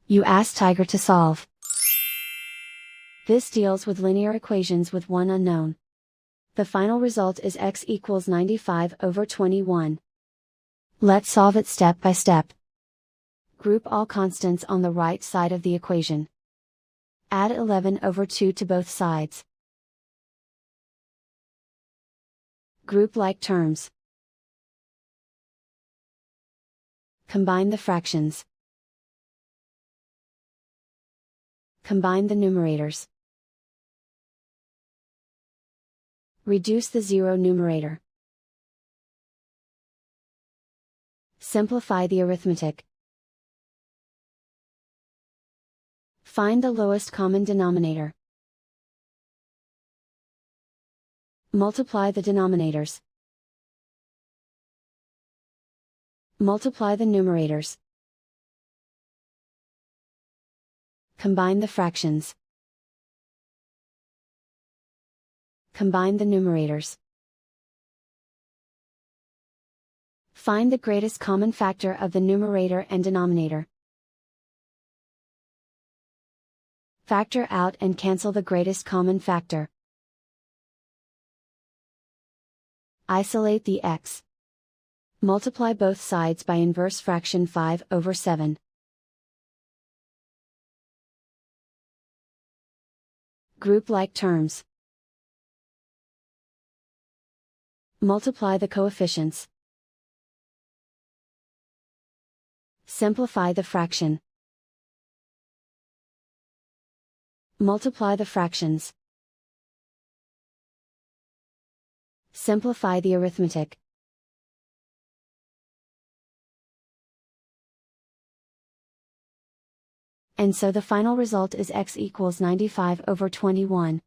You ask Tiger to solve. This deals with linear equations with one unknown. The final result is x equals 95/21. Let's solve it step by step. Group all constants on the right side of the equation. Add 11/2 to both sides. Group like terms. Combine the fractions. Combine the numerators. Reduce the zero numerator. Simplify the arithmetic. Find the lowest common denominator. Multiply the denominators. Multiply the numerators. Combine the fractions. Combine the numerators. Find the greatest common factor of the numerator and denominator. Factor out and cancel the greatest common factor. Isolate the x. Multiply both sides by inverse fraction 5/7. Group like terms. Multiply the coefficients. Simplify the fraction. Multiply the fractions. Simplify the arithmetic. And so the final result is x equals 95/21.